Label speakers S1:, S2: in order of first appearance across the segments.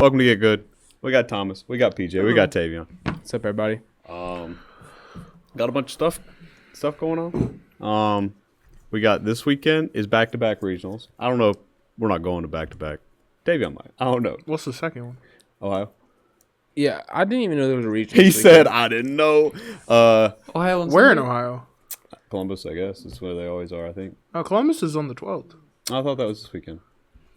S1: Welcome to Get Good. We got Thomas. We got PJ. We got Tavion.
S2: What's up, everybody?
S1: Got a bunch of stuff going on. We got this weekend is back-to-back regionals. I don't know if we're not going to back-to-back. Tavion might. I don't know.
S3: What's the second one?
S1: Ohio.
S2: Yeah, I didn't even know there was a regional.
S1: He said, I didn't know.
S3: Ohio. Where in Ohio?
S1: Columbus, I guess. It's where they always are, I think.
S3: Oh, Columbus is on the 12th.
S1: I thought that was this weekend.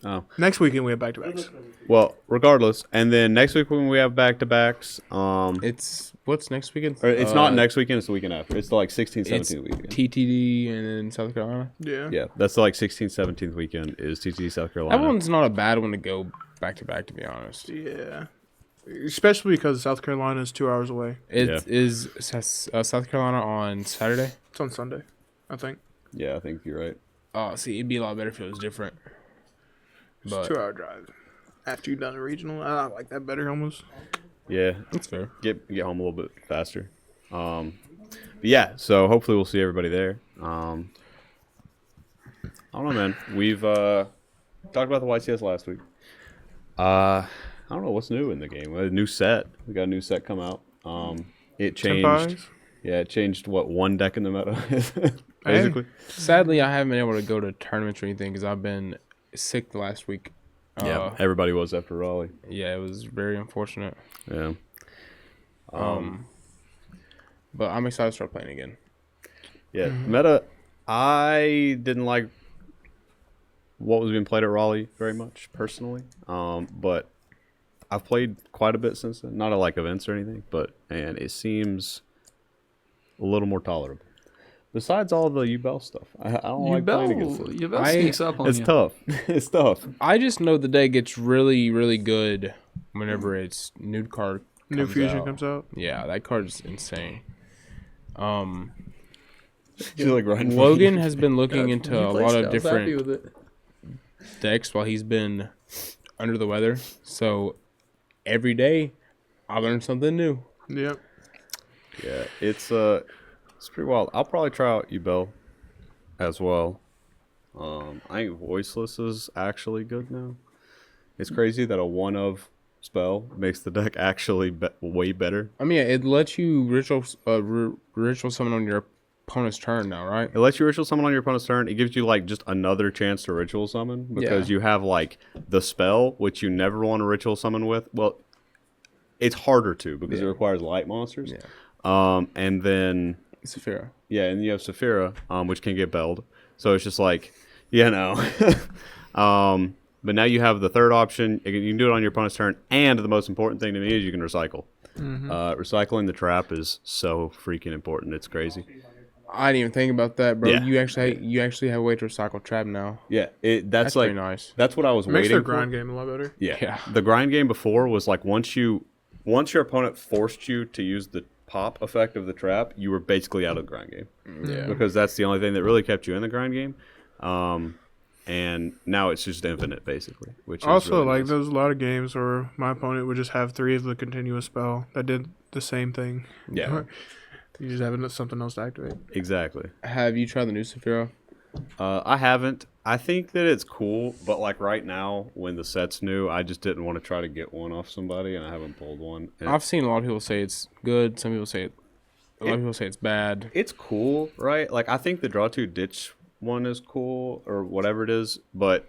S1: Oh.
S3: Next weekend we have back-to-backs.
S1: Well, regardless. And then next week when we have back-to-backs.
S2: What's next weekend?
S1: It's not next weekend. It's the weekend after. It's the 16th, 17th weekend.
S2: TTD and then South Carolina.
S3: Yeah.
S1: That's the 16th, 17th weekend is TTD South Carolina.
S2: That one's not a bad one to go back-to-back, to be honest.
S3: Yeah. Especially because South Carolina is 2 hours away.
S2: It is South Carolina on Saturday?
S3: It's on Sunday, I think.
S1: Yeah, I think you're right.
S2: Oh, see, it'd be a lot better if it was different.
S3: It's a 2 hour drive. After you've done a regional, I like that better almost.
S1: Yeah,
S2: that's fair.
S1: Get home a little bit faster. But yeah, so hopefully we'll see everybody there. I don't know, man. We've talked about the YCS last week. I don't know what's new in the game. A new set. We got a new set come out. It changed.
S3: Tempai?
S1: Yeah, it changed what one deck in the meta basically.
S3: Hey.
S2: Sadly, I haven't been able to go to tournaments or anything because I've been sick the last week.
S1: Yeah, everybody was after Raleigh.
S2: Yeah, it was very unfortunate.
S1: Yeah.
S2: But I'm excited to start playing again.
S1: Yeah, meta. I didn't like what was being played at Raleigh very much personally. But I've played quite a bit since then. Not at events or anything, and it seems a little more tolerable. Besides all the YuGiOh stuff, I don't like playing against it.
S4: YuGiOh sneaks up on
S1: It's
S4: you.
S1: tough. It's tough.
S2: I just know the day gets really, really good whenever it's nude card.
S3: New Fusion comes out.
S2: Yeah, that card is insane.
S1: Logan
S2: has been looking into a lot of different decks while he's been under the weather. So every day, I learn something new.
S3: Yep.
S1: Yeah, it's pretty wild. I'll probably try out YuGiOh as well. I think Voiceless is actually good now. It's crazy that a one of spell makes the deck actually way better.
S2: I mean, it lets you ritual summon on your opponent's turn now, right?
S1: It lets you ritual summon on your opponent's turn. It gives you just another chance to ritual summon because you have the spell, which you never want to ritual summon with. Well, it's harder to because it requires light monsters.
S2: Yeah.
S1: And then
S2: Saphira.
S1: Yeah, and you have Saphira, which can get belled. So it's just but now you have the third option. You can do it on your opponent's turn, and the most important thing to me is you can recycle. Recycling the trap is so freaking important. It's crazy.
S2: I didn't even think about that, bro.
S1: Yeah.
S2: You actually have a way to recycle trap now.
S1: Yeah, that's
S2: pretty nice.
S1: That's what I was
S3: It makes
S1: waiting
S3: their
S1: for.
S3: grind game a lot better.
S1: Yeah. The grind game before was once your opponent forced you to use the pop effect of the trap, you were basically out of the grind game.
S2: Yeah.
S1: Because that's the only thing that really kept you in the grind game. And now it's just infinite, basically. Which is
S3: Also,
S1: really nice.
S3: there's a lot of games where my opponent would just have 3 of the continuous spell that did the same thing.
S1: Yeah.
S3: You just have something else to activate.
S1: Exactly.
S2: Have you tried the new Saphira?
S1: I haven't. I think that it's cool, but right now, when the set's new, I just didn't want to try to get one off somebody, and I haven't pulled one. And
S2: I've seen a lot of people say it's good. Some people say a lot of people say it's bad.
S1: it's cool, right? I think the draw 2 ditch one is cool, or whatever it is, but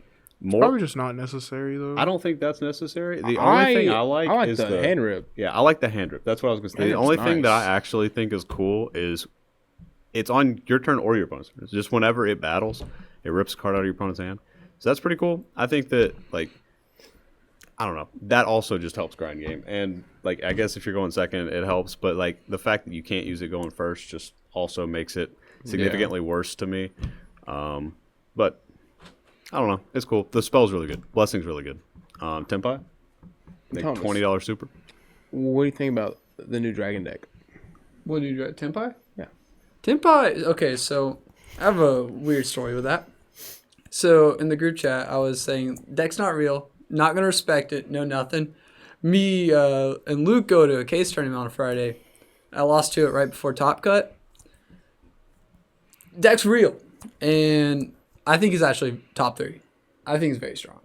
S3: Probably just not necessary, though.
S1: I don't think that's necessary. The only thing I like is
S2: the hand rip.
S1: Yeah, I like the hand rip. That's what I was going to say. The only thing that I actually think is cool is it's on your turn or your opponent's turn. It's just whenever it battles, it rips a card out of your opponent's hand. So that's pretty cool. I think that, I don't know. That also just helps grind game. And, I guess if you're going second, it helps. But, the fact that you can't use it going first just also makes it significantly worse to me. But I don't know. It's cool. The spell's really good. Blessing's really good. Tempai, $20 super.
S2: What do you think about the new dragon deck?
S4: What do you do? Tempai?
S2: Yeah.
S4: Tempai. Okay, so I have a weird story with that. So in the group chat, I was saying deck's not real. Not gonna respect it. No nothing. Me and Luke go to a case tournament on a Friday. I lost to it right before Top Cut. Deck's real, and I think he's actually top 3. I think he's very strong.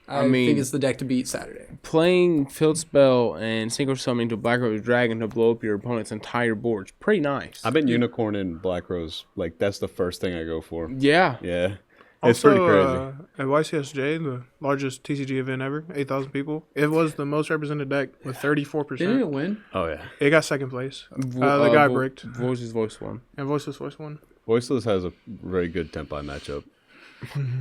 S4: I think it's the deck to beat Saturday.
S2: Playing Field Spell and Synchro Summoning to Black Rose Dragon to blow up your opponent's entire board is pretty nice.
S1: I've been Unicorn and Black Rose. Like, that's the first thing I go for.
S2: Yeah.
S1: Yeah. It's pretty crazy.
S3: At YCSJ, the largest TCG event ever, 8,000 people, it was the most represented deck with 34%.
S4: Didn't it win?
S1: Oh, yeah.
S3: It got second place. The guy bricked.
S2: Voices Voice won.
S3: And Voiceless Voice won.
S1: Voiceless has a very good Tempai matchup.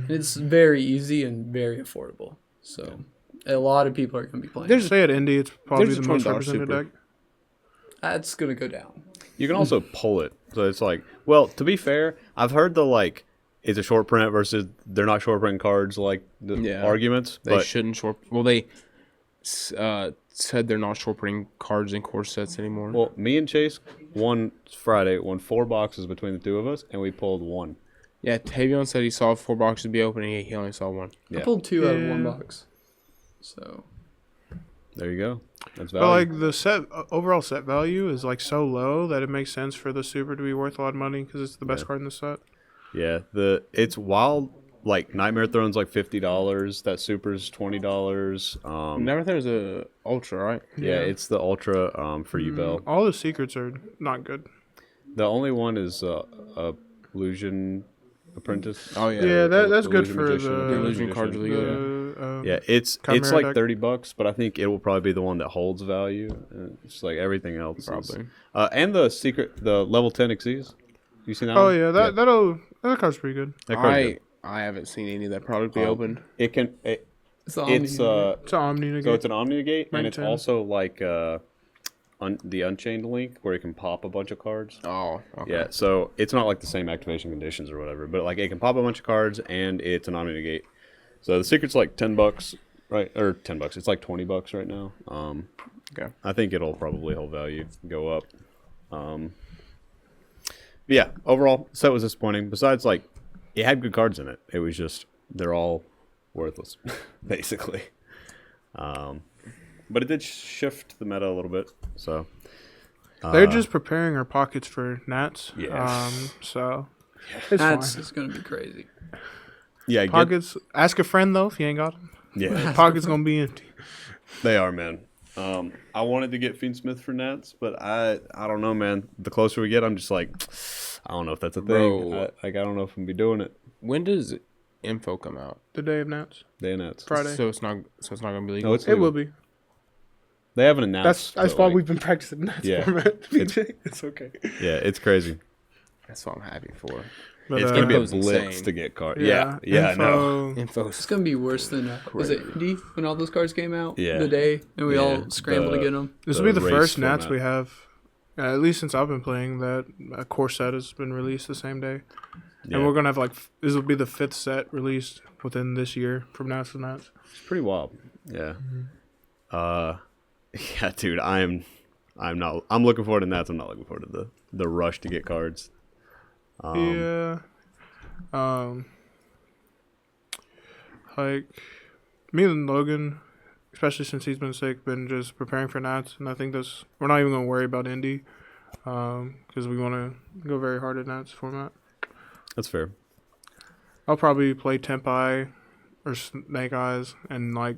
S4: It's very easy and very affordable. So a lot of people are going to be playing.
S3: Say at Indy, it's probably the most represented deck.
S4: That's going to go down.
S1: You can also pull it. So it's like, well, to be fair, I've heard the, like, it's a short print versus they're not short print cards like the arguments.
S2: They shouldn't short. Well, they said they're not short printing cards in core sets anymore.
S1: Well, me and Chase won 4 boxes between the two of us, and we pulled 1.
S2: Yeah, Tavion said he saw 4 boxes be open, and he only saw 1.
S1: Yeah.
S4: I pulled 2 out of 1 box. So
S1: there you go. That's
S3: value. But like the overall set value is like so low that it makes sense for the super to be worth a lot of money because it's the best card in the set.
S1: Yeah, it's wild. Like Nightmare Throne's like $50. That Super's $20.
S2: Nightmare Throne's a ultra, right?
S1: Yeah, it's the ultra for Bell.
S3: All the secrets are not good.
S1: The only one is Illusion Apprentice.
S3: Oh yeah, that's good for
S2: the illusion cards.
S1: It's like $30, but I think it will probably be the one that holds value. It's like everything else.
S2: Probably.
S1: And the level 10 Xyz. You seen that?
S3: Oh yeah, that card's pretty good.
S2: I haven't seen any of that product be opened.
S1: It's an Omni Negate. So it's an Omni Negate, and it's also like the Unchained Link where it can pop a bunch of cards.
S2: Oh, okay.
S1: Yeah, so it's not like the same activation conditions or whatever, but like it can pop a bunch of cards, and it's an Omni Negate. So the secret's like $10, right? Or $10. It's like $20 right now.
S2: Okay.
S1: I think it'll probably hold value, go up. Yeah, overall, set was disappointing. Besides, like, it had good cards in it. It was just, they're all worthless, basically. But it did shift the meta a little bit, so.
S3: They're just preparing our pockets for Nats.
S1: Yeah.
S3: So,
S4: it's Nats is going to be crazy.
S1: Yeah,
S3: pockets. Ask a friend, though, if you ain't got them.
S1: Yeah.
S3: Pockets going to be empty.
S1: They are, man. I wanted to get Fiendsmith for Nats, but I don't know, man. The closer we get, I'm just like, I don't know if that's a thing. I don't know if I'm gonna be doing it.
S2: When does info come out?
S3: The day of Nats.
S1: Day of Nats.
S3: Friday.
S2: So it's not gonna be legal.
S1: No,
S3: it will be.
S1: They haven't announced.
S3: That's why we've been practicing Nats format. It's okay.
S1: Yeah, it's crazy.
S2: That's what I'm happy for.
S1: But, it's gonna be a blitz to get cards. Yeah, I know.
S4: It's gonna be worse than was it Indy when all those cards came out?
S1: Yeah.
S4: The day and we all scrambled to get them.
S3: This will be the first Nats we have, at least since I've been playing, that a core set has been released the same day, and we're gonna have this will be the 5th set released within this year from Nats to Nats.
S1: It's pretty wild. Yeah. Yeah, dude. I'm looking forward to Nats. I'm not looking forward to the rush to get cards.
S3: Like me and Logan, especially since he's been sick, been just preparing for Nats, and I think we're not even gonna worry about Indy, because we want to go very hard at Nats format.
S1: That's fair.
S3: I'll probably play Tempai or Snake Eyes, and like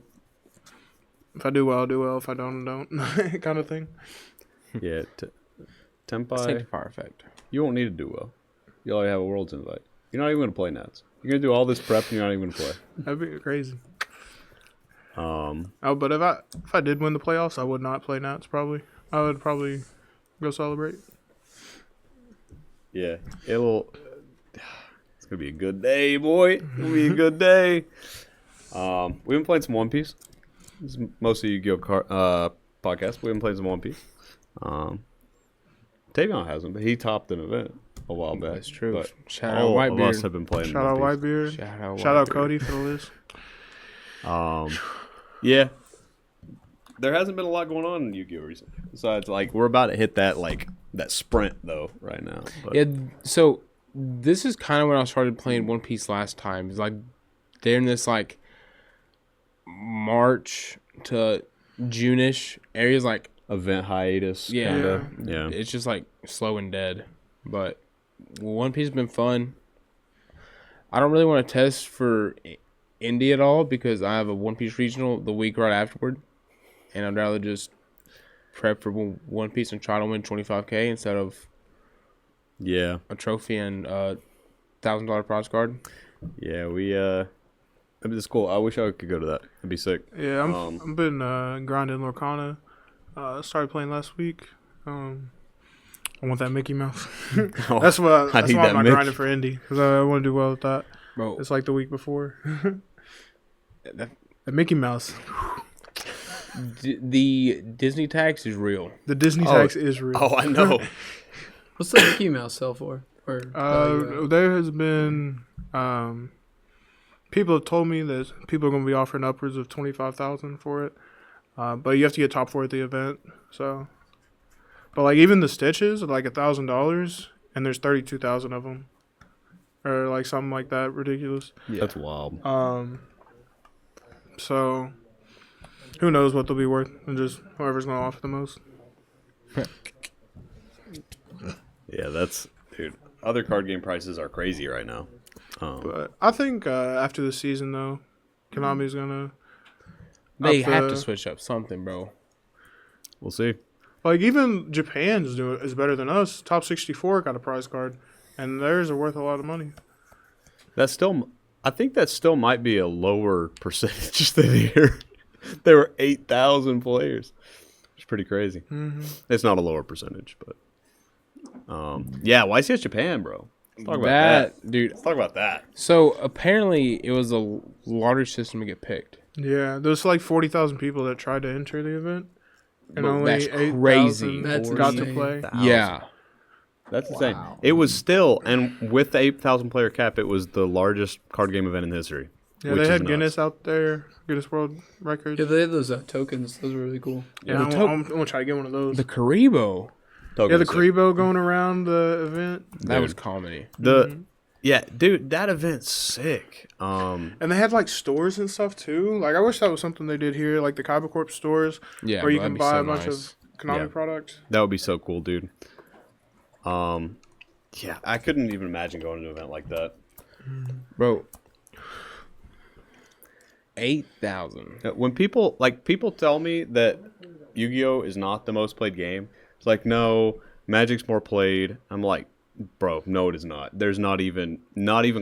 S3: if I do well, I'll do well. If I don't, I don't, kind of thing.
S1: Yeah, Tempai.
S2: Let's take the fire effect.
S1: You won't need to do well. You already have a World's invite. You're not even going to play Nats. You're going to do all this prep and you're not even going to play.
S3: That'd be crazy. But if I did win the playoffs, I would not play Nats probably. I would probably go celebrate.
S1: Yeah. It's going to be a good day, boy. It's going to be a good day. We've been playing some One Piece. This is mostly YuGiOh podcast. We've been playing some One Piece. Tavion hasn't, but he topped an event a while back.
S2: That's true.
S1: But
S2: shout out Whitebeard.
S1: All of us have been playing.
S3: Shout out Whitebeard. Shout out Cody for the list.
S1: Yeah. There hasn't been a lot going on in YuGiOh recently. Besides, like, we're about to hit that sprint though right now. But.
S2: Yeah. So this is kind of when I started playing One Piece last time. It's like they're in this like March to June-ish areas, like
S1: event hiatus.
S2: Yeah.
S1: Yeah.
S2: It's just like slow and dead. But One Piece has been fun. I don't really want to test for Indy at all because I have a One Piece regional the week right afterward, and I'd rather just prep for One Piece and try to win $25K instead of a trophy and $1,000 prize card.
S1: Yeah, it's cool. I wish I could go to that. It'd be sick.
S3: Yeah, I've been grinding Lorcana. Started playing last week. I want that Mickey Mouse. That's why I'm not grinding for Indy because I want to do well with that. Bro, it's like the week before. The Mickey Mouse.
S2: The Disney tax is real.
S3: The Disney tax is real.
S1: Oh, I know.
S4: What's the Mickey Mouse sell for?
S3: There has been people have told me that people are going to be offering upwards of 25,000 for it, but you have to get top 4 at the event. So, but like even the stitches are like $1,000, and there's 32,000 of them, or like something like that. Ridiculous.
S1: Yeah. That's wild.
S3: So who knows what they'll be worth, and just whoever's going to offer the most.
S1: Yeah, dude. Other card game prices are crazy right now.
S3: But I think after the season, though, Konami's gonna.
S2: They have to switch up something, bro.
S1: We'll see.
S3: Like even Japan's is better than us. Top 64 got a prize card, and theirs are worth a lot of money.
S1: I think that still might be a lower percentage than here. There were 8,000 players. It's pretty crazy. Mm-hmm. It's not a lower percentage, but yeah, YCS Japan, bro. Let's talk about that,
S2: dude.
S1: Let's talk about that.
S2: So apparently, it was a lottery system to get picked.
S3: Yeah, there's like 40,000 people that tried to enter the event, and
S2: only
S3: 8,000 got to play.
S2: Yeah,
S1: that's insane. It was still, and with the 8,000 player cap, it was the largest card game event in history.
S3: Yeah, they had Guinness out there, Guinness World Records.
S4: Yeah, they had those tokens. Those were really cool.
S3: Yeah, I'm gonna try to get one of those.
S2: The Karibo.
S3: Yeah, the Karibo going around the event.
S2: That was comedy.
S1: Yeah, dude, that event's sick.
S3: And they had like stores and stuff too. Like I wish that was something they did here, like the Kaiba Corp stores, where you can buy a bunch of Konami products.
S1: That would be so cool, dude. Yeah, I couldn't even imagine going to an event like that,
S2: bro. 8,000.
S1: When people tell me that YuGiOh is not the most played game, it's like, no, Magic's more played. I'm like, bro, no, it is not. There's not even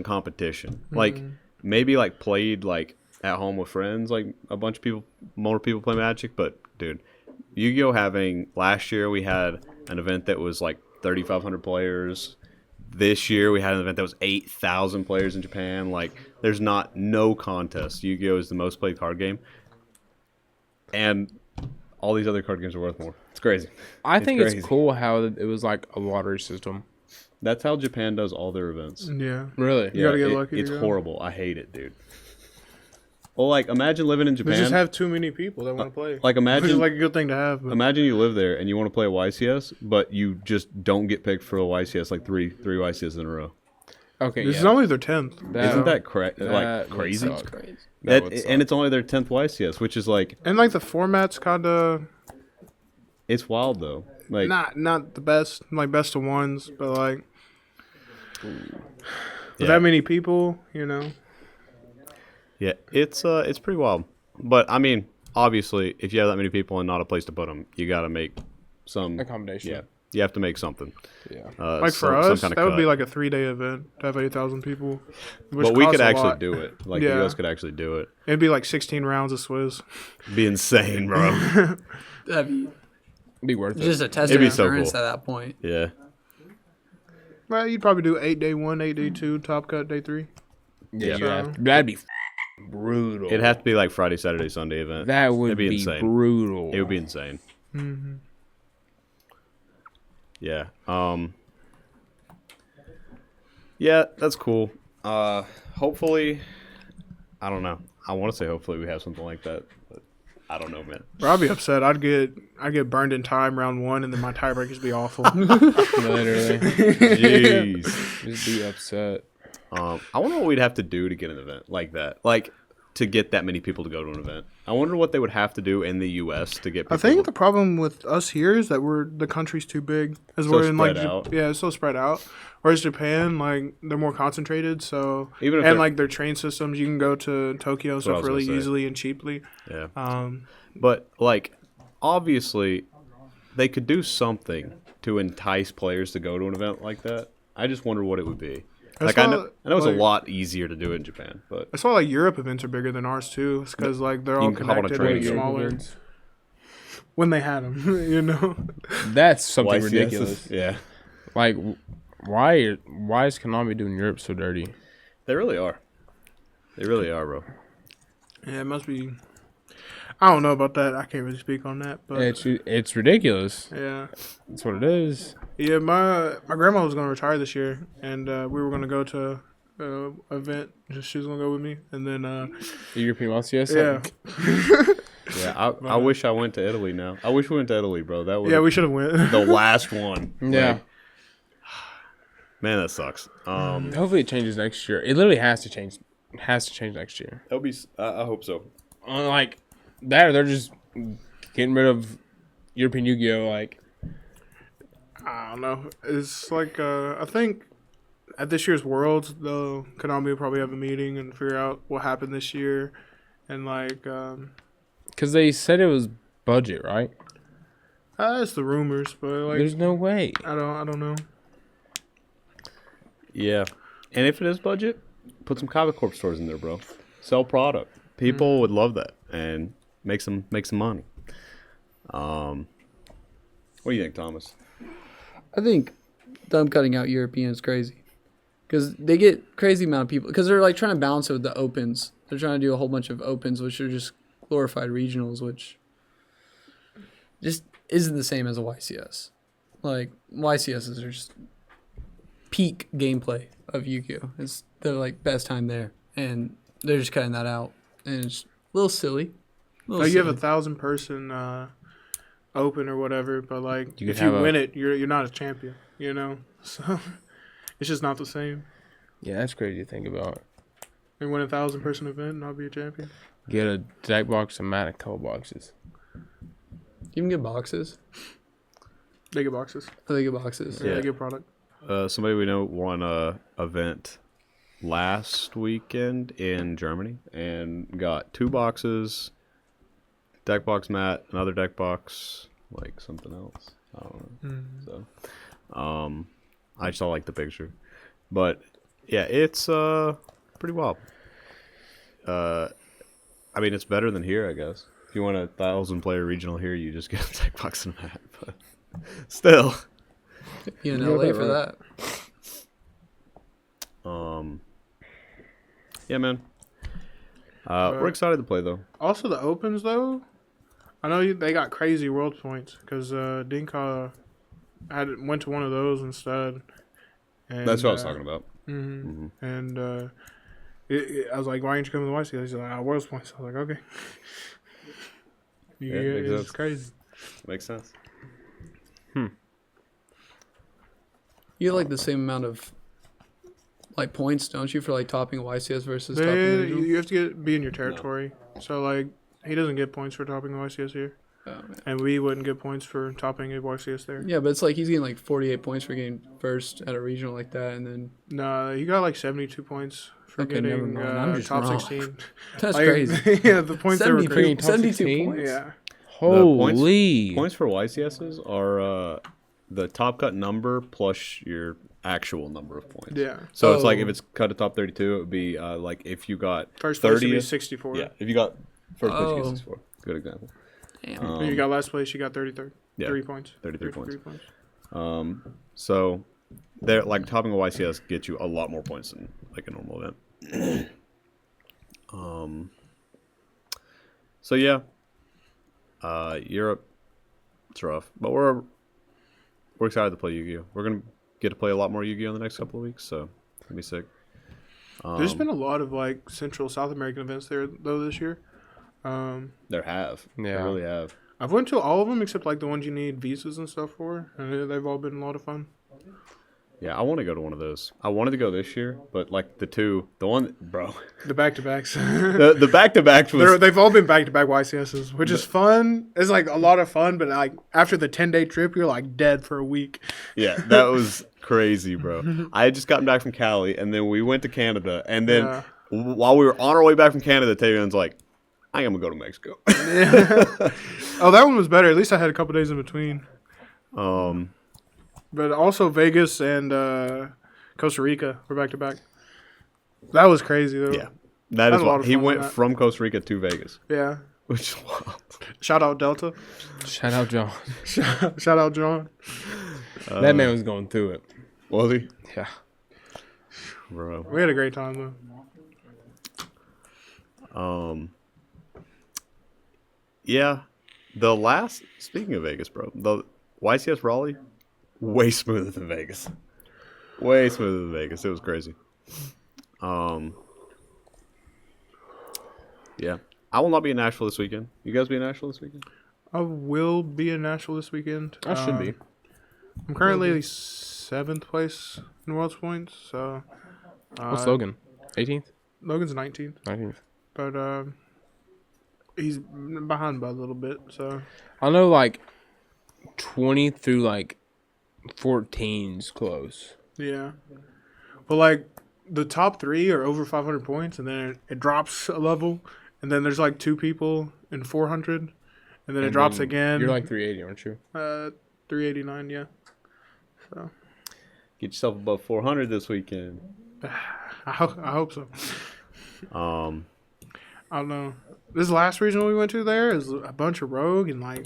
S1: competition. Mm-hmm. Like maybe like played like at home with friends, like a bunch of people, more people play Magic. But dude, YuGiOh last year we had an event that was like 3,500 players. This year we had an event that was 8,000 players in Japan. Like there's no contest. YuGiOh is the most played card game, and all these other card games are worth more. It's crazy.
S2: I think it's cool how it was like a lottery system.
S1: That's how Japan does all their events.
S3: Yeah.
S2: Really?
S3: You gotta get lucky.
S1: It's horrible. I hate it, dude. Well, like, imagine living in Japan.
S3: They just have too many people that want to play.
S1: Like, imagine.
S3: Which is like a good thing to have. But.
S1: Imagine you live there and you want to play a YCS, but you just don't get picked for a YCS, like three YCS in a row.
S2: Okay,
S3: this is only their 10th.
S1: Isn't that crazy?
S2: That's crazy.
S1: And it's only their 10th YCS, which is like.
S3: And like the format's kind of.
S1: It's wild though. Like
S3: not the best, like best of ones, but like. With that many people, you know.
S1: Yeah, it's pretty wild. But I mean, obviously, if you have that many people and not a place to put them, you got to make some
S2: accommodation.
S1: Yeah, you have to make something.
S2: Yeah,
S3: like for us, that would be like a 3-day event to have 8,000 people.
S1: But we could actually do it. Like you guys could actually do it.
S3: It'd be like 16 rounds of Swizz.
S1: It'd be insane, bro.
S4: That'd
S2: be worth it.
S4: Just a test of endurance at that point.
S1: Yeah.
S3: Well, you'd probably do 8 day 1, 8 day 2, top cut day 3.
S2: Yeah, that'd be brutal.
S1: It'd have to be like Friday, Saturday, Sunday event.
S2: That would be
S1: insane.
S2: Brutal.
S1: It would be insane.
S3: Mm-hmm.
S1: Yeah. Yeah, that's cool. Hopefully, I don't know. I want to say hopefully we have something like that, but I don't know, man.
S3: Bro, I'd be upset. I'd get burned in time round 1, and then my tiebreakers be awful.
S2: Literally.
S1: Jeez.
S2: Just be upset.
S1: I wonder what we'd have to do to get an event like that. Like, to get that many people to go to an event. I wonder what they would have to do in the U.S. to get people.
S3: I think the problem with us here is that the country's too big. As
S1: So
S3: we're in like
S1: spread out.
S3: yeah, it's so spread out. Whereas Japan, like they're more concentrated. So
S1: Even if
S3: and like their train systems, you can go to Tokyo and
S1: That's what I
S3: stuff
S1: was
S3: really
S1: gonna say.
S3: easily and cheaply.
S1: Yeah. But like, obviously, they could do something to entice players to go to an event like that. I just wonder what it would be. Like I know it's a lot easier to do it in Japan, but
S3: I saw like Europe events are bigger than ours too. It's because like they're all
S1: can hop on a
S3: connected
S1: train
S3: and
S1: and go.
S3: smaller. When they had them, you know.
S2: That's something
S1: YCS is-
S2: ridiculous.
S1: Yeah,
S2: Like, why is Konami doing Europe so dirty?
S1: they really are. They really are, bro.
S3: Yeah, it must be. I don't know about that. I can't really speak on that, but
S2: It's ridiculous.
S3: yeah.
S2: That's what it is.
S3: Yeah, my grandma was gonna retire this year, and we were gonna go to an event. She was gonna go with me, and then
S2: The European YCS.
S3: yeah,
S1: Yeah, I wish I went to Italy now. I wish we went to Italy, bro. That was
S3: yeah, we should have went.
S1: the last one.
S2: Yeah.
S1: Like, man, that sucks.
S2: Hopefully it changes next year. It literally has to change. It has to change next year.
S1: That'll be. I hope so.
S2: Like that, or they're just getting rid of European YuGiOh. Like,
S3: I don't know. It's like I think at this year's Worlds, though, Konami will probably have a meeting and figure out what happened this year, and like
S2: because they said it was budget, right?
S3: it's the rumors, but like
S2: There's no way.
S3: I don't know.
S1: Yeah, and if it is budget, put some comic corp stores in there, bro. Sell product. People would love that and make some money. What do you think, Thomas?
S4: I think them cutting out European is crazy because they get crazy amount of people because they're like trying to balance it with the opens. They're trying to do a whole bunch of opens, which are just glorified regionals, which just isn't the same as a YCS. Like YCSs are just peak gameplay of YuGiOh. It's the like best time there, and they're just cutting that out, and it's a little silly.
S3: Like you have 1,000 person open or whatever, but like
S2: You
S3: if
S2: could
S3: you
S2: have
S3: win it, you're not a champion, you know. So it's just not the same.
S2: Yeah, that's crazy to think about.
S3: You win 1,000 person event and not be a champion.
S2: Get a deck box and mat, a couple boxes.
S4: You can get boxes.
S3: They get boxes.
S4: Oh, they get boxes.
S3: Yeah,
S1: Yeah.
S3: they get product.
S1: Somebody we know won a event last weekend in Germany and got 2 boxes, deck box mat, another deck box, like something else. I don't know. So, I just saw like the picture, but yeah, it's pretty wild. I mean, it's better than here, I guess. If you want a 1,000 player regional here, you just get a deck box and a mat, but still.
S4: You in
S2: Yeah,
S4: LA
S2: that
S4: for
S2: right.
S4: that.
S1: Yeah, man. We're excited to play though.
S3: Also, the opens though, I know they got crazy world points because Dinka went to one of those instead. And,
S1: That's what I was talking about.
S3: And I was like, "Why aren't you coming to YCS?" He's like, "World points." I was like, "Okay."
S1: Yeah,
S3: It's
S1: makes sense.
S3: crazy.
S1: Makes sense.
S4: You get like the same amount of like points, don't you, for like topping a YCS versus topping a
S3: They,
S4: regional?
S3: you have to be in your territory. So like, he doesn't get points for topping a YCS here,
S4: Oh, man.
S3: and we wouldn't get points for topping a YCS there.
S4: Yeah, but it's like he's getting like 48 points for getting first at a regional like that, and then
S3: No, he got like 72 points for
S4: Okay, never
S3: getting
S4: mind. I'm just
S3: top
S4: wrong.
S3: 16.
S4: that's
S3: Like,
S4: crazy.
S3: Yeah, the points there were
S4: 72,
S3: crazy.
S2: Top
S4: 72
S2: 16?
S4: points.
S3: Yeah.
S2: Holy.
S1: Points for YCSs are the top cut number plus your actual number of points.
S3: Yeah.
S1: So it's like
S4: Oh.
S1: if it's cut to top 32, it would be like if you got
S3: First place would
S1: 30.
S3: be 64.
S1: Yeah, if you got first place, you
S4: Oh.
S1: get 64. Good example.
S4: Damn.
S3: If you got last place, you got 33.
S1: Yeah.
S3: 3 points.
S1: 33 points.
S3: 33 points.
S1: So they're like topping a YCS gets you a lot more points than like a normal event. So yeah, Europe, it's rough, but we're excited to play YuGiOh. We're gonna get to play a lot more YuGiOh in the next couple of weeks, so it's gonna be sick.
S3: There's been a lot of like Central South American events there though this year.
S1: There have,
S2: Yeah.
S1: they really have.
S3: I've went to all of them except like the ones you need visas and stuff for, and they've all been a lot of fun.
S1: Yeah, I want to go to one of those. I wanted to go this year, but like the one, bro.
S3: The back-to-backs.
S1: the back-to-backs was...
S3: They've all been back-to-back YCSs, which is fun. It's like a lot of fun, but like after the 10-day trip, you're like dead for a week.
S1: Yeah, that was crazy, bro. I had just gotten back from Cali, and then we went to Canada, and then while we were on our way back from Canada, Tavion's like, I think I'm gonna go to Mexico.
S3: Oh, that one was better. At least I had a couple days in between. But also Vegas and Costa Rica were back to back. That was crazy though.
S1: Yeah, that is wild. He went from Costa Rica to Vegas.
S3: Yeah,
S1: which is wild.
S3: Shout out Delta.
S2: Shout out John.
S3: Shout out John.
S2: That man was going through it.
S1: Was he?
S2: Yeah,
S3: bro. We had a great time though.
S1: Yeah, speaking of Vegas, bro, the YCS Raleigh. Way smoother than Vegas. Way smoother than Vegas. It was crazy. Yeah. I will not be in Nashville this weekend. You guys be in Nashville this weekend?
S3: I will be in Nashville this weekend.
S2: I should be.
S3: I'm currently 7th place in World's Points, so...
S2: What's Logan? 18th?
S3: Logan's 19th.
S2: 19th.
S3: But, he's behind by a little bit, so...
S2: I know, like, 20 through, like, 14's close.
S3: Yeah. Well, like, the top 3 are over 500 points, and then it drops a level, and then there's, like, 2 people in 400, and then it drops again.
S2: You're, like, 380, aren't you?
S3: 389, yeah. So.
S1: Get yourself above 400 this weekend.
S3: I hope so. I don't know. This last regional we went to there is a bunch of rogue, and, like...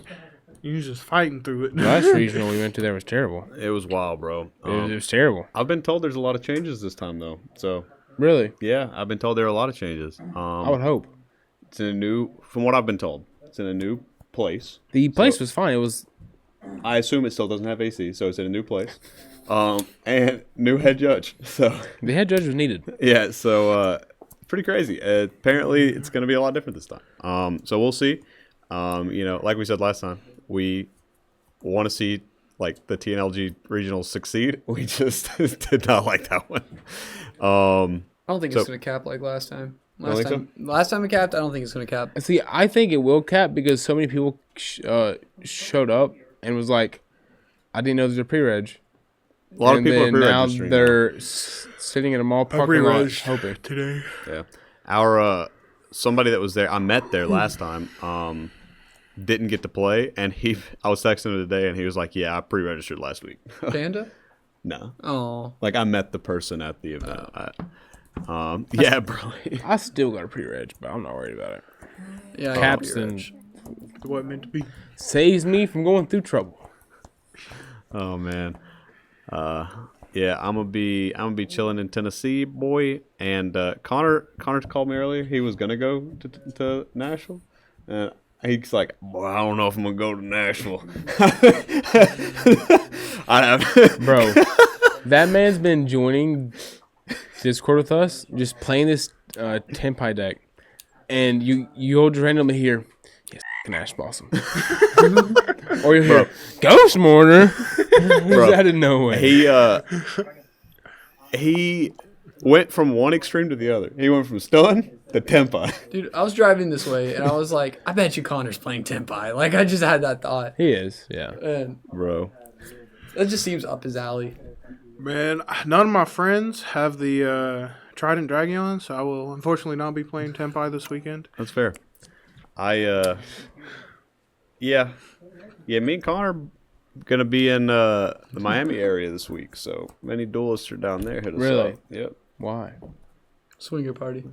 S3: You was just fighting through it.
S2: The last regional we went to there was terrible.
S1: It was wild, bro.
S2: It was terrible.
S1: I've been told there's a lot of changes this time, though. So
S2: really,
S1: yeah, I've been told there are a lot of changes.
S2: I would hope.
S1: It's in a new, from what I've been told, it's in a new place.
S2: The place was fine. It was.
S1: I assume it still doesn't have AC, so it's in a new place. And new head judge. So
S2: the head judge was needed.
S1: Yeah. So pretty crazy. Apparently, it's going to be a lot different this time. So we'll see. You know, like we said last time. We want to see like the TNLG regionals succeed. We just did not like that one.
S4: I don't think it's going to cap like last time. Last time it capped, I don't think it's going to cap.
S2: See, I think it will cap because so many people showed up and was like, I didn't know there's a pre-reg.
S1: A lot of people are
S2: now
S1: pre-registering.
S2: They're sitting in a mall parking lot hoping.
S3: Today.
S1: Yeah. Our somebody that was there, I met there last time, didn't get to play, and I was texting him today, and he was like, yeah, I pre-registered last week.
S4: Panda?
S1: No.
S4: Oh.
S1: Like, I met the person at the event. Yeah, bro.
S2: I still got a pre-reg, but I'm not worried about it.
S4: Yeah,
S2: caps and
S3: what meant to be
S2: saves me from going through trouble.
S1: Oh man. Yeah, I'm gonna be chilling in Tennessee, boy. And Connor called me earlier. He was gonna go to Nashville, and he's like, "Boy, I don't know if I'm gonna go to Nashville."
S2: Bro, that man's been joining Discord with us, just playing this Tempai deck, and you hold your randomly here. Yes, Ash Blossom. Or you hear Ghost Mortar. He's out of nowhere.
S1: He went from one extreme to the other. He went from stun to Tempai.
S4: Dude, I was driving this way and I was like, I bet you Connor's playing Tempai. Like, I just had that thought.
S2: He is, yeah.
S4: And
S1: bro,
S4: that just seems up his alley.
S3: Man, none of my friends have the Trident Dragon, so I will unfortunately not be playing Tempai this weekend.
S1: That's fair. Yeah, me and Connor gonna be in the Miami area this week, so many duelists are down there. Hit us
S2: really?
S1: Up. Yep.
S2: Why?
S4: Swinger party.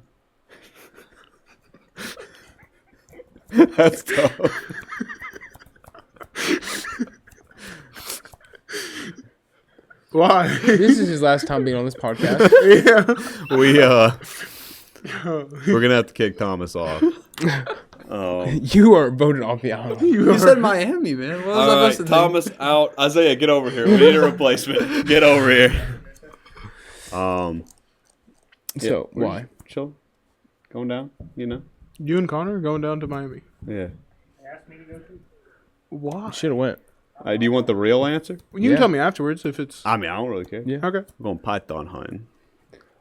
S1: That's tough.
S3: Why?
S2: This is his last time being on this podcast.
S1: Yeah. We're gonna have to kick Thomas off.
S2: You are voted off the island.
S4: You said Miami, man. What was I supposed to
S1: Thomas
S4: think?
S1: out. Isaiah, get over here. We need a replacement. Get over here.
S2: So why?
S1: Chill. Going down, you know.
S3: You and Connor are going down to Miami.
S1: Yeah.
S3: Why?
S2: Should have went.
S1: Do you want the real answer?
S3: You can tell me afterwards if it's.
S1: I mean, I don't really care.
S2: Yeah.
S3: Okay.
S1: I'm going python hunting.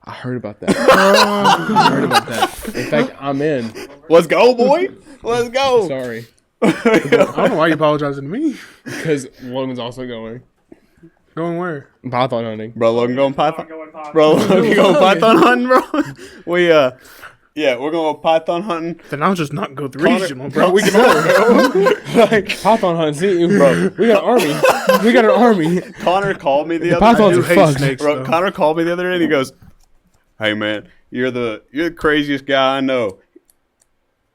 S2: I heard about that. I heard about that. In fact, I'm in.
S1: Let's go, boy. Let's go.
S2: Sorry.
S3: I don't know why you apologizing to me.
S2: Because Logan's also going.
S3: Going where?
S2: Python hunting.
S1: Bro, Logan going python. Bro, Logan going python hunting, bro. We're going to go python hunting.
S3: Then I'll just not go the
S1: Connor,
S3: regional, bro. We can
S2: Python hunting. See, bro, we got an army. We got an army.
S1: Connor called me the other
S2: pythons
S1: day.
S2: are fucked.
S3: Snakes,
S1: Bro, Connor called me the other day and he goes, "Hey man, you're the craziest guy I know.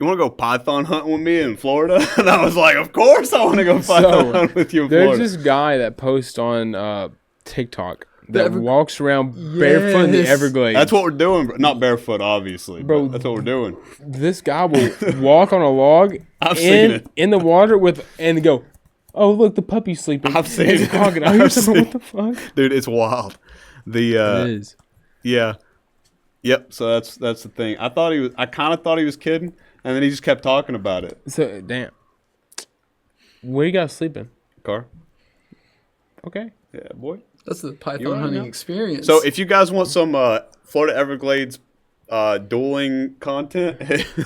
S1: You want to go python hunting with me in Florida?" And I was like, "Of course I want to go python hunting with you in Florida."
S2: There's this guy that posts on TikTok that walks around barefoot in the Everglades.
S1: That's what we're doing, bro. Not barefoot, obviously,
S2: Bro.
S1: but that's what we're doing.
S2: This guy will walk on a log
S1: I've seen it.
S2: in the water and go, "Oh, look, the puppy's sleeping."
S1: I've seen
S2: It's
S1: it.
S2: crocodile. What the fuck?
S1: Dude, it's wild.
S2: It is.
S1: Yeah. Yep, so that's the thing. I kind of thought he was kidding, and then he just kept talking about it.
S2: So, damn. Where you guys sleeping?
S1: Car?
S2: Okay.
S1: Yeah, boy.
S4: That's the
S1: You
S4: python
S1: already
S4: hunting
S1: know.
S4: experience.
S1: So if you guys want some Florida Everglades dueling content,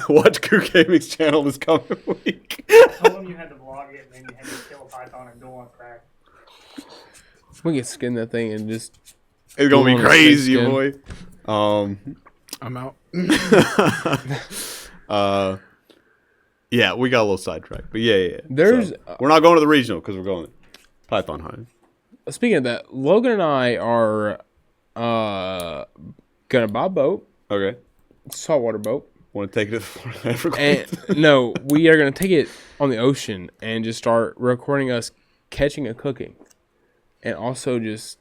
S1: watch Guud Gaming's channel this coming week.
S5: Told him you had to vlog it, and then you had to kill a python and go on crack.
S2: We can skin that thing and just...
S1: It's gonna be
S2: Dueling
S1: crazy,
S2: skin.
S1: boy.
S3: I'm out.
S1: Yeah, we got a little sidetracked, but yeah.
S2: There's...
S1: So, we're not going to the regional because we're going python hunting.
S2: Speaking of that, Logan and I are gonna buy a boat,
S1: Okay.
S2: saltwater boat.
S1: Want to take it to the Florida Everglades?
S2: And no, we are gonna take it on the ocean and just start recording us catching and cooking, and also just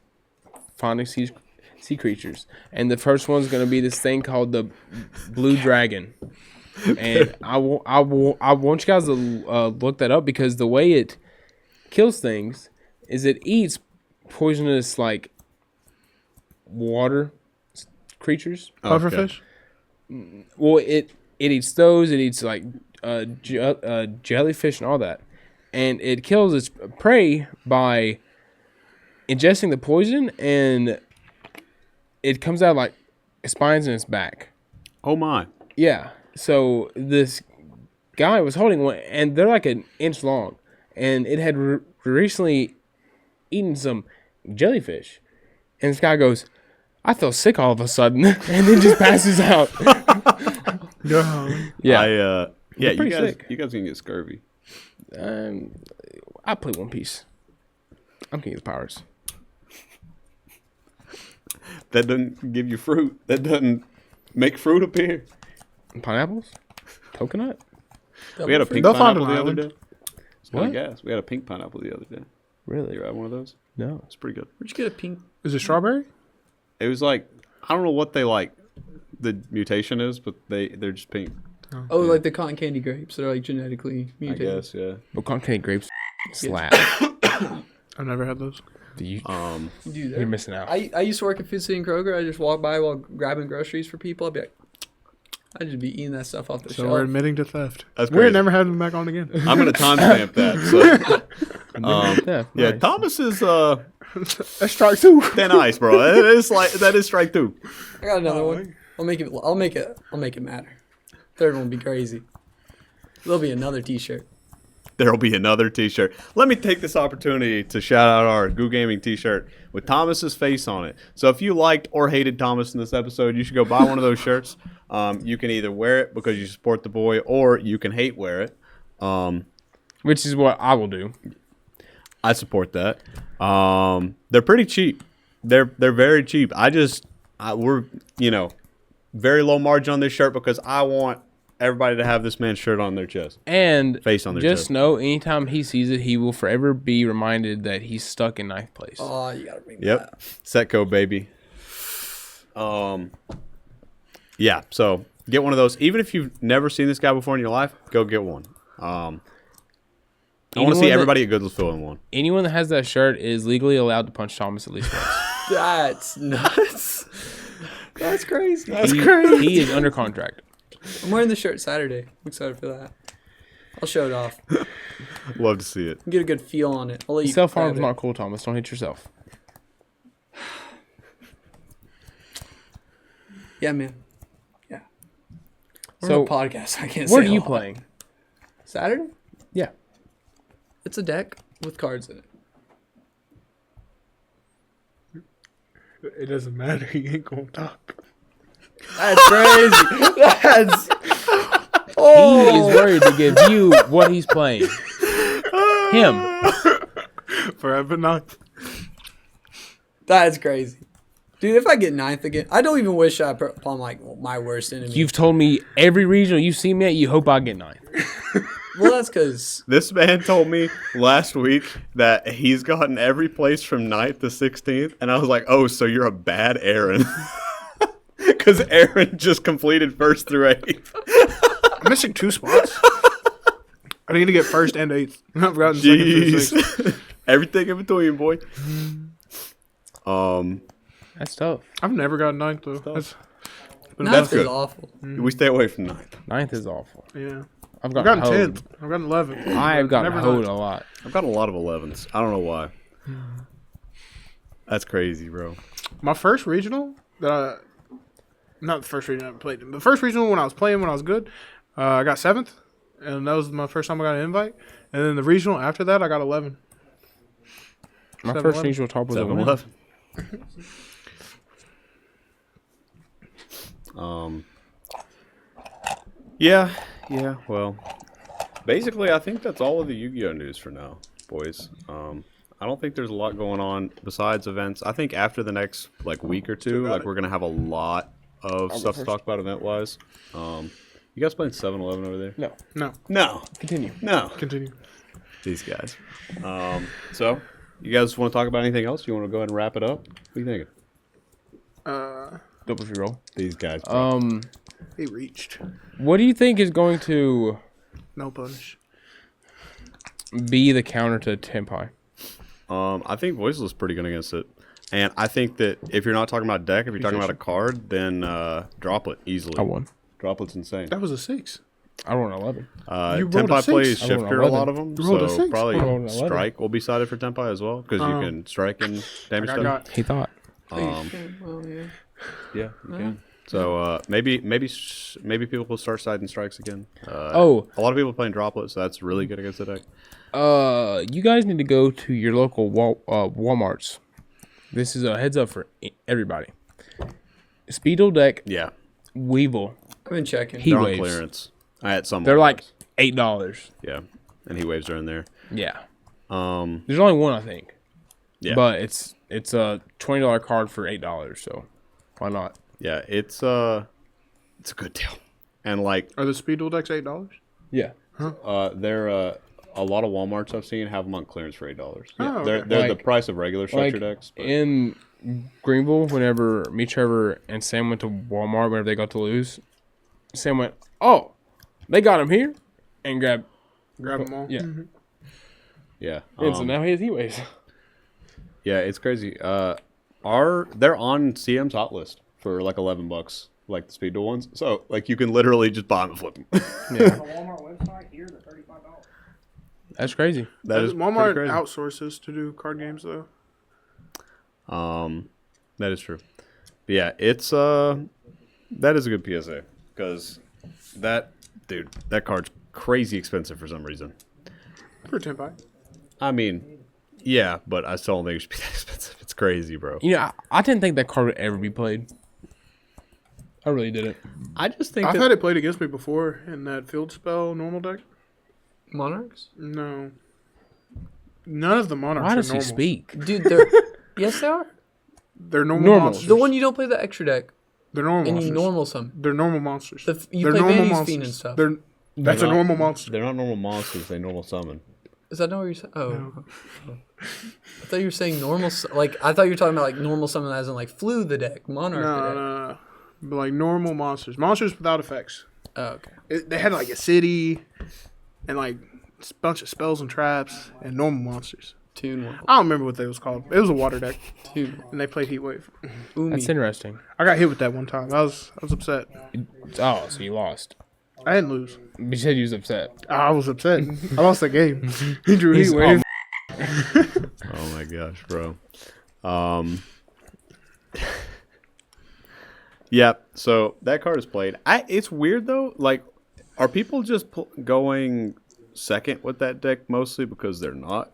S2: finding sea creatures. And the first one's gonna be this thing called the blue dragon. And I want you guys to look that up because the way it kills things is it eats poisonous like water creatures.
S3: Pufferfish?
S2: Well, it eats those. It eats like jellyfish and all that, and it kills its prey by ingesting the poison, and it comes out like spines in its back.
S1: Oh my.
S2: Yeah. So this guy was holding one, and they're like an inch long, and it had recently eaten some jellyfish, and this guy goes, "I feel sick all of a sudden," and then just passes out.
S3: Yeah.
S2: Yeah.
S1: Yeah,
S2: pretty sick.
S1: you guys can get scurvy.
S2: I play One Piece. I'm King of the Powers.
S1: That doesn't give you fruit. That doesn't make fruit appear.
S2: Pineapples? Coconut?
S1: We had a pink
S3: They'll find
S1: pineapple
S3: an
S1: the other
S3: island.
S1: day. It's kind
S2: What?
S1: of gas. We had a pink pineapple the other day.
S2: Really?
S1: You had one of those?
S2: No.
S1: It's pretty good.
S4: Where'd you get a pink?
S3: Is it strawberry?
S1: It was like, I don't know what they like, the mutation is, but they're just pink.
S4: Oh, like the cotton candy grapes that are like genetically
S1: I
S4: mutated.
S1: guess, yeah.
S2: But cotton candy grapes slap.
S3: I've never had those.
S4: Dude,
S2: You're missing out.
S4: I used to work at Food City and Kroger. I just walk by while grabbing groceries for people. I'd be like, I'd just be eating that stuff off the
S3: So
S4: shelf.
S3: we're admitting to theft.
S1: That's
S3: We're
S1: crazy.
S3: never having them back on again.
S1: I'm going to timestamp that. So,
S2: Yeah,
S1: yeah, Thomas is
S3: That's strike two.
S1: thin ice, bro. That is strike two.
S4: I got another one. I'll make it matter. Third one will be crazy. There'll be another T-shirt.
S1: There'll be another T-shirt. Let me take this opportunity to shout out our Guud Gaming T-shirt with Thomas's face on it. So if you liked or hated Thomas in this episode, you should go buy one of those shirts. You can either wear it because you support the boy, or you can hate wear it.
S2: which is what I will do.
S1: I support that. They're pretty cheap. They're very cheap. We're very low margin on this shirt because I want everybody to have this man's shirt on their chest.
S2: And
S1: Face on their
S2: just
S1: chest.
S2: know, anytime he sees it, he will forever be reminded that he's stuck in ninth place.
S4: Oh, you gotta bring that
S1: Yep.
S4: up.
S1: Setco, baby. Yeah, so get one of those. Even if you've never seen this guy before in your life, go get one. I want to
S2: Anyone
S1: see
S2: that-
S1: everybody at Goodlettsville in one.
S2: Anyone that has that shirt is legally allowed to punch Thomas at least once.
S4: That's nuts. That's crazy.
S2: He is under contract.
S4: I'm wearing the shirt Saturday. I'm excited for that. I'll show it off.
S1: Love to see it.
S4: Get a good feel on it. I'll let you
S2: Self-harm's not cool, Thomas. Don't hit yourself.
S4: Yeah, man. Yeah. We're
S2: So,
S4: on a podcast. I can't say
S2: What are
S4: a
S2: you
S4: lot.
S2: playing?
S4: Saturday?
S2: Yeah.
S4: It's a deck with cards in it.
S3: It doesn't matter. He ain't going top.
S4: That's crazy. That's.
S2: He is worried to give you what he's playing. Him.
S3: Forever not.
S4: That's crazy. Dude, if I get 9th again, I don't even wish I put upon like my worst enemy.
S2: You've told me every regional you see me at, you hope I get 9th.
S4: Well, that's because
S1: This man told me last week that he's gotten every place from 9th to 16th, and I was like, oh, so you're a bad Aaron. Because Aaron just completed 1st through 8th.
S3: I'm missing 2 spots. I need to get 1st and 8th. I've gotten 2nd through 6th.
S1: Jeez. Everything in between, boy.
S2: That's tough.
S3: I've never gotten 9th, though. That's
S4: 9th is
S1: good.
S4: awful.
S1: We stay away from 9th.
S2: 9th is awful.
S3: yeah.
S2: I've
S3: I've
S2: gotten
S3: gotten 10th.
S2: hoed.
S3: I've gotten 11th.
S2: I've gotten
S3: Never
S2: hoed
S3: 9th.
S2: a lot.
S1: I've got a lot of 11s. I don't know why. That's crazy, bro.
S3: My first regional not the first regional I played in, but the first regional when I was playing when I was good, I got 7th, and that was my first time I got an invite. And then the regional after that, I got 11.
S2: My
S3: 7-11.
S2: first regional top was a
S1: 7
S2: win.
S1: 11. Yeah, well, basically, I think that's all of the Yu-Gi-Oh news for now, boys. I don't think there's a lot going on besides events. I think after the next, week or two, we're going to have a lot of stuff to talk about event-wise. You guys playing 7-Eleven over there?
S3: No.
S1: No.
S2: Continue.
S1: No.
S3: Continue.
S1: These guys. So, you guys want to talk about anything else? You want to go ahead and wrap it up? What are you thinking?
S2: Double free roll.
S1: These guys. Bro.
S3: He reached.
S2: What do you think is going to
S3: No punish.
S2: be the counter to Tempai?
S1: I think Voiceless is pretty good against it. And I think that if you're not talking about deck, if you're talking about a card, then Droplet easily.
S2: I won.
S1: Droplet's insane.
S3: That was a 6.
S2: I rolled an 11.
S3: You rolled a
S1: Tempai
S3: 6.
S1: plays
S2: I rolled an
S1: Shifter a
S2: 11.
S1: lot of them,
S3: You rolled a
S1: so
S3: 6.
S1: probably
S2: I rolled an 11.
S1: Strike will be sided for Tempai as well, because you can strike and damage
S3: I
S1: stuff.
S3: got
S2: He thought.
S4: Well, yeah.
S1: Yeah, you can. So maybe people will start siding strikes again. A lot of people are playing Droplet, so that's really good against the deck.
S2: You guys need to go to your local Walmarts. This is a heads up for everybody. Speedo deck,
S1: Yeah,
S2: Weevil,
S4: I've been checking.
S2: He
S1: they're on
S2: waves.
S1: clearance. I had some.
S2: They're like
S1: Walmarts.
S2: $8.
S1: Yeah, and he waves are in there.
S2: Yeah.
S1: Um,
S2: There's only one, I think.
S1: Yeah.
S2: But it's a $20 card for $8, so why not?
S1: yeah, it's a good deal, and
S3: Are the speed duel decks $8?
S2: Yeah.
S1: they're a lot of WalMarts I've seen have them on clearance for $8.
S3: Oh,
S1: They're
S3: okay.
S1: the
S2: Like-
S1: price of regular structure decks. But
S2: In Greenville, whenever me, Trevor, and Sam went to Walmart, whenever they got to lose, Sam went, "Oh, they got him here," and grabbed.
S3: Grab them all.
S2: Yeah.
S1: yeah,
S2: And so now he has waves.
S1: yeah, it's crazy. They're on CM's hot list for like $11, like the speed duel ones. So you can literally just buy them and flip them.
S2: Yeah.
S5: On the Walmart website here, they're $35.
S2: That's crazy.
S1: That is
S3: Walmart
S1: pretty crazy.
S3: outsources to do card games though.
S1: That is true. But yeah, it's that is a good PSA because that card's crazy expensive for some reason.
S3: For Tempai.
S1: I mean, yeah, but I still don't think it should be that expensive. It's crazy, bro.
S2: You know, I didn't think that card would ever be played. I really didn't.
S1: I just think
S3: I've
S1: that
S3: had it played against me before in that field spell normal deck.
S4: Monarchs?
S3: No. None of the monarchs
S2: Why
S3: are
S2: does he
S3: normal.
S2: speak?
S4: Dude, they're. Yes, they are.
S3: They're normal
S2: Normal.
S3: monsters.
S4: The one you don't play the extra deck.
S3: They're normal
S4: And
S3: monsters.
S4: you normal some.
S3: They're normal monsters.
S4: You
S3: They're
S4: play
S3: normal
S4: Vandy's
S3: monsters.
S4: Fiend and stuff.
S3: That's a
S1: not-
S3: normal monster.
S1: they're not normal monsters. They normal summon.
S4: Is that not what you're saying? Oh. I thought you were saying normal. I thought you were talking about normal summon as in flew the deck. Monarch the deck.
S3: No. But like normal monsters. Monsters without effects.
S4: Oh, okay.
S3: They had a city and a bunch of spells and traps and normal monsters.
S4: Tune one.
S3: I don't remember what they was called. It was a water deck.
S4: Tune.
S3: And they played Heat Wave.
S4: Umi.
S2: That's interesting.
S3: I got hit with that one time. I was upset.
S2: Oh, so you lost.
S3: I didn't lose.
S2: You said you was upset.
S3: I was upset. I lost that game. He drew heat wave.
S1: Oh my gosh, bro. Yeah, so that card is played. It's weird though. Like, are people just going second with that deck mostly because they're not?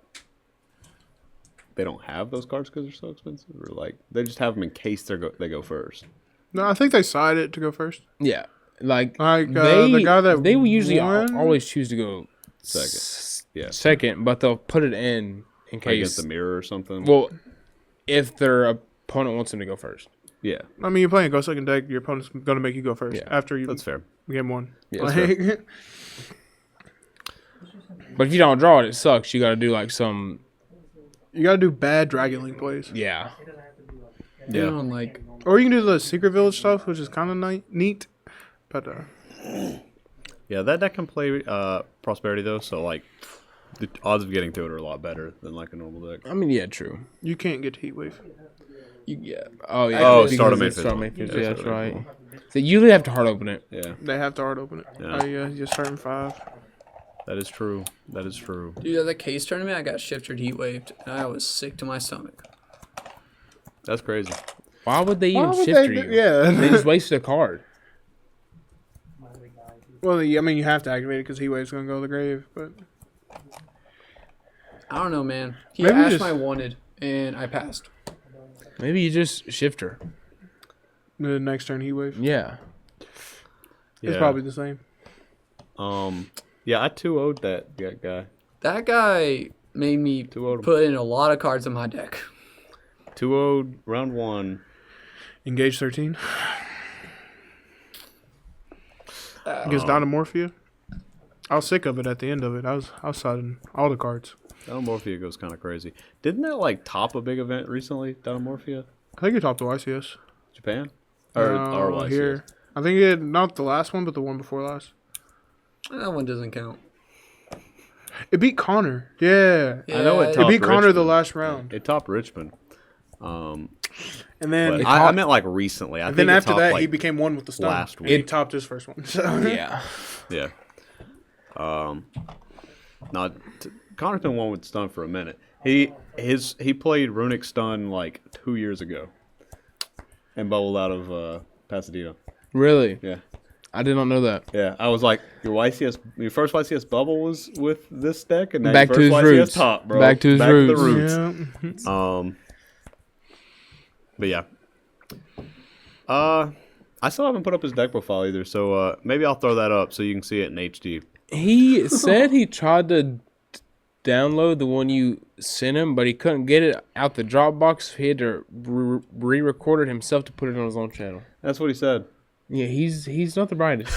S1: They don't have those cards because they're so expensive, or like they just have them in case they go first.
S3: No, I think they side it to go first.
S2: Yeah, like
S3: the guy that
S2: they will usually
S3: won?
S2: always choose to go second, but they'll put it in case
S1: against the mirror or something.
S2: Well, if their opponent wants them to go first.
S1: Yeah,
S3: I mean, you're playing a go second deck. Your opponent's going to make you go first after you.
S1: That's fair.
S3: Game one.
S2: Yeah, but if you don't draw it, it sucks. You got to do like some.
S3: You got to do bad Dragon Link plays.
S2: Yeah.
S4: Yeah. Like,
S3: or you can do the Secret Village stuff, which is kind of neat. But
S1: yeah, that deck can play Prosperity though, so like the odds of getting to it are a lot better than like a normal deck.
S2: I mean, yeah, true.
S3: You can't get to Heat Wave.
S2: Oh yeah.
S1: Oh, start main
S2: phase. Yeah, that's right. So you usually have to hard open it.
S1: Yeah.
S3: They have to hard open it.
S1: Yeah.
S3: You start in 5.
S1: That is true. That is true.
S4: Dude, at the case tournament, I got shifted heat waved, and I was sick to my stomach.
S1: That's crazy.
S2: Why would they even shift you?
S3: Yeah.
S2: They just wasted a card.
S3: Well, I mean, you have to activate it because Heat Wave's going to go to the grave, but...
S4: I don't know, man. He
S3: Maybe
S4: asked
S3: just-
S4: my wanted, and I passed.
S2: Maybe you just shift her.
S3: The next turn, Heat Wave.
S2: Yeah.
S3: It's probably the same.
S1: Yeah, I 2-0'd that guy.
S4: That guy made me
S1: 2-0'd him.
S4: put in a lot of cards in my deck.
S1: 2-0'd round 1.
S3: Engage 13. Against Dynamorphia. I was sick of it at the end of it. I was siding all the cards.
S1: Dynamorphia goes kind of crazy. Didn't that like top a big event recently? Dynamorphia
S3: I think it topped the YCS.
S1: Japan or YCS?
S3: Here. I think it not the last one, but the one before last.
S4: That one doesn't count.
S3: It beat Connor. Yeah.
S1: I know it
S3: It
S1: topped
S3: beat Connor
S1: Richmond.
S3: the last round.
S1: It topped Richmond.
S3: And then
S1: But I meant like recently. I
S3: and
S1: think
S3: then
S1: it
S3: after
S1: topped,
S3: that,
S1: like,
S3: he became one with the stun.
S1: last
S3: And he
S1: week.
S3: topped his first one. So.
S2: Yeah.
S1: Yeah. Connor's been one with stun for a minute. He played Runic Stun like 2 years ago, and bubbled out of Pasadena.
S2: Really?
S1: Yeah.
S2: I did not know that.
S1: Yeah, I was like, your first YCS bubble was with this deck, and now
S2: Back
S1: your
S2: to
S1: first
S2: his
S1: YCS
S2: roots.
S1: top, bro.
S2: Back to his
S1: the
S2: roots.
S1: roots.
S3: Yeah.
S1: But yeah. I still haven't put up his deck profile either, so maybe I'll throw that up so you can see it in HD.
S2: He said he tried to download the one you sent him, but he couldn't get it out the Dropbox. He had to re-record it himself to put it on his own channel.
S1: That's what he said.
S2: Yeah, he's not the brightest.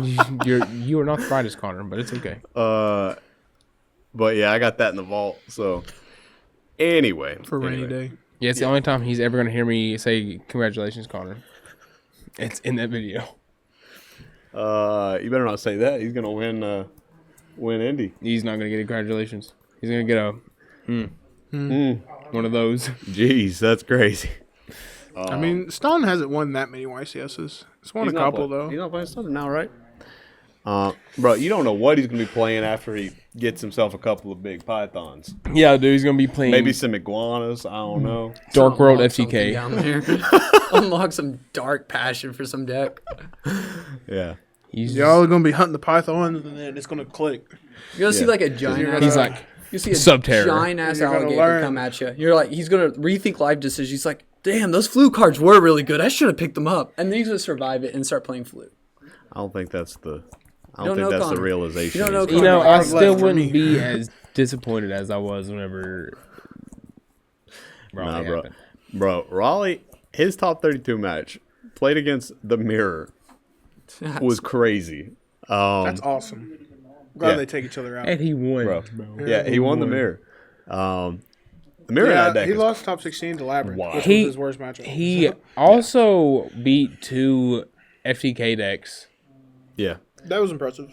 S2: you are not the brightest, Connor, but it's okay.
S1: But yeah, I got that in the vault. So anyway,
S3: For rainy day.
S2: Yeah, it's the only time he's ever going to hear me say congratulations, Connor. It's in that video.
S1: You better not say that. He's gonna win Indy.
S2: He's not going to get congratulations. He's going to get one of those.
S1: Jeez, that's crazy.
S3: I mean, Stun hasn't won that many YCSs. It's won a couple, though.
S1: He's not playing Stun now, right? Bro, you don't know what he's gonna be playing after he gets himself a couple of big pythons.
S2: Yeah, dude, he's going to be playing
S1: Maybe some iguanas. I don't know.
S2: Dark World
S4: Unlock something
S2: FTK.
S4: down there. Unlock some dark passion for some deck.
S1: Yeah.
S3: Y'all are going to be hunting the pythons, and then it's going to click.
S4: You're gonna see like a giant ass.
S2: He's like,
S4: You see a
S2: Subterror.
S4: giant ass
S3: You're gonna
S4: alligator
S3: learn.
S4: come at you. You're like, he's gonna rethink life decisions. He's like, damn, those flu cards were really good. I should have picked them up. And then he's gonna survive it and start playing flu.
S1: I don't think that's the. I
S4: don't
S1: don't think
S4: know
S1: that's the
S4: Connor.
S1: realization.
S4: You don't know
S1: he's
S4: Connor.
S2: you know, I
S3: Hard
S2: still
S3: left for
S2: wouldn't
S3: me.
S2: be as disappointed as I was whenever Raleigh
S1: Nah, bro.
S2: happened.
S1: Bro, Raleigh, his top 32 match played against the Mirror was crazy.
S3: That's awesome. Glad
S1: yeah.
S3: they take each other out.
S2: And he won.
S1: Bro. Yeah, he won the Mirror. The Mirror in that deck
S3: he
S1: is
S3: lost top 16 to Labyrinth,
S1: Wow.
S3: which
S2: He-
S3: was his worst matchup.
S2: He also beat 2 FTK decks.
S1: Yeah.
S3: That was impressive.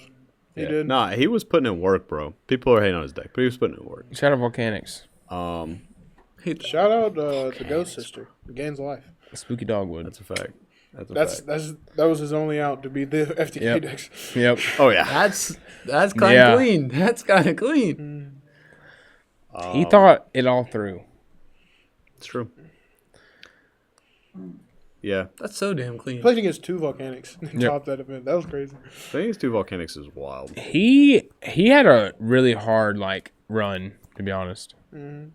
S3: He
S1: Yeah.
S3: did.
S1: Nah, he was putting in work, bro. People are hating on his deck, but he was putting in work.
S2: Shadow Volcanics.
S3: Shout out to Ghost Sister. The game's life.
S2: Spooky Dogwood.
S1: That's a fact.
S3: That was his only out to beat the FTK decks.
S2: Yep.
S1: Oh yeah.
S4: That's kind of clean. That's kind of clean.
S2: He thought it all through.
S1: It's true. Yeah.
S4: That's so damn clean.
S3: Played against 2 Volcanics and topped that event. That was crazy.
S1: Playing against 2 Volcanics is wild.
S2: He had a really hard run, to be honest.
S3: Mm-hmm.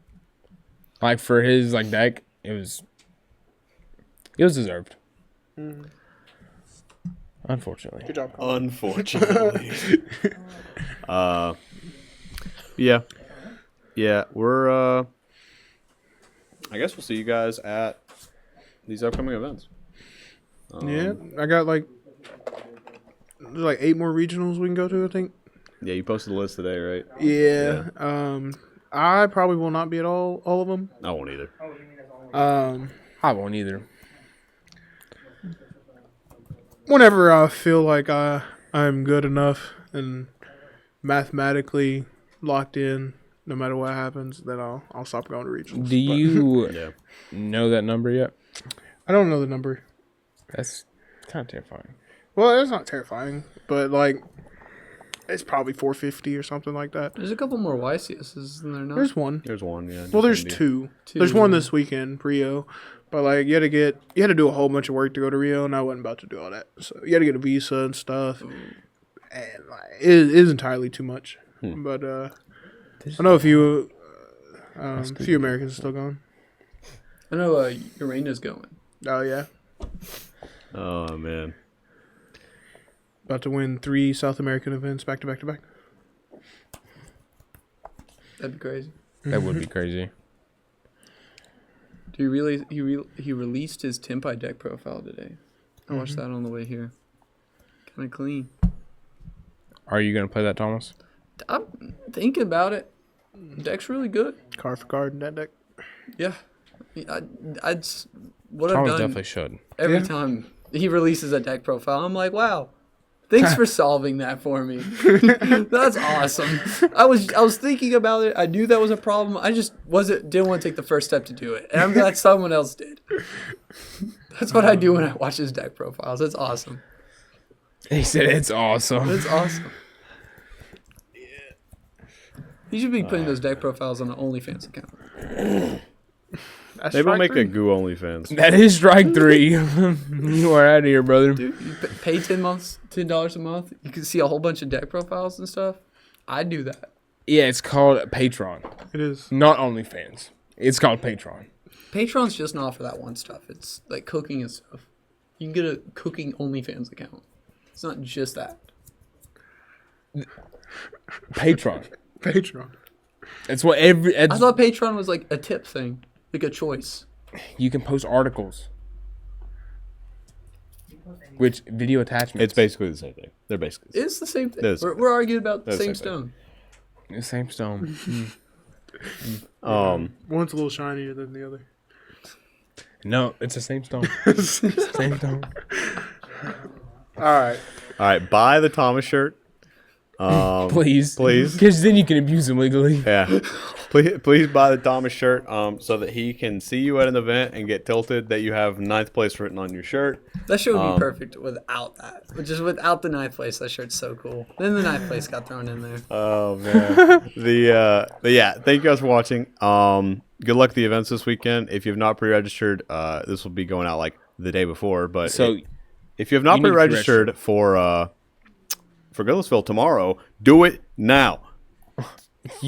S2: Like for his deck, it was deserved.
S3: Mm-hmm.
S2: Unfortunately.
S3: Good job, Colin.
S1: Unfortunately. Yeah, we're I guess we'll see you guys at these upcoming events.
S3: Yeah, I got there's 8 more regionals we can go to, I think.
S1: Yeah, you posted the list today, right?
S3: Yeah. I probably will not be at all of them.
S1: I won't either.
S2: I won't either.
S3: Whenever I feel like I'm good enough and mathematically locked in, no matter what happens, then I'll stop going to regionals.
S2: Do you know that number yet?
S3: I don't know the number.
S2: That's kind of terrifying.
S3: Well, it's not terrifying, but it's probably 450 or something like that.
S4: There's a couple more YCSs, isn't there? Not?
S3: There's one.
S1: There's one, yeah.
S3: Well, there's two. There's one this weekend, Rio. But you had to do a whole bunch of work to go to Rio, and I wasn't about to do all that. So you had to get a visa and stuff, and it is entirely too much. But I know a few Americans are still going.
S4: I know Urena's going.
S3: Oh yeah,
S1: Oh man.
S3: about to win 3 South American events back to back to back.
S4: That'd be crazy.
S2: That would be crazy.
S4: Do you really? He released his Tempai deck profile today. I watched that on the way here. Kind of clean.
S2: Are you going to play that, Thomas?
S4: I'm thinking about it. Deck's really good.
S3: Card for card in that deck.
S4: Yeah. I'd what
S2: Thomas
S4: I've done
S2: definitely should.
S4: every time he releases a deck profile, I'm like, wow. Thanks for solving that for me. That's awesome. I was thinking about it. I knew that was a problem. I just didn't want to take the first step to do it. And I'm glad someone else did. That's what I do when I watch his deck profiles. It's awesome.
S2: He said it's awesome.
S4: It's awesome. He should be putting those deck profiles on an OnlyFans account.
S1: Maybe we'll make a Guud OnlyFans.
S2: That is strike 3. You are out of here, brother.
S4: Dude, you pay $10 a month. You can see a whole bunch of deck profiles and stuff. I'd do that.
S2: Yeah, it's called Patreon.
S3: It is.
S2: Not OnlyFans. It's called Patreon.
S4: Patreon's just not for that one stuff. It's like cooking and stuff. You can get a cooking OnlyFans account. It's not just that.
S2: Patreon.
S3: Patreon.
S2: It's what
S4: I thought Patreon was like a tip thing. Like a choice.
S2: You can post articles. Which video attachments.
S1: It's basically the same thing. They're basically the same.
S4: It's the same thing. We're arguing about the same stone.
S2: The same stone.
S3: One's a little shinier than the other.
S2: No, it's the same stone. Same stone.
S3: All right.
S1: Buy the Thomas shirt.
S2: Please.
S1: Please.
S2: Because then you can abuse him legally.
S1: Yeah. Please buy the Thomas shirt so that he can see you at an event and get tilted that you have 9th place written on your shirt.
S4: That shirt would be perfect without that. But just without the 9th place, that shirt's so cool. Then the 9th place got thrown in there.
S1: Oh, man. But yeah, thank you guys for watching. Good luck at the events this weekend. If you have not pre-registered, this will be going out the day before. But
S2: so
S1: if you have not pre-registered for Goodlettsville tomorrow, do it now.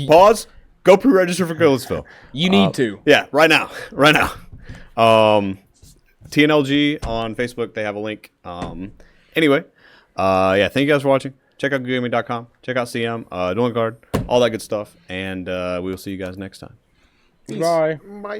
S1: Pause. Go pre-register for Goodlettsville.
S2: You need to.
S1: Yeah, right now. TNLG on Facebook, they have a link. Anyway, thank you guys for watching. Check out GoodGaming.com. Check out CM, Dueling Card, all that good stuff. And we will see you guys next time.
S2: Bye.
S3: Bye.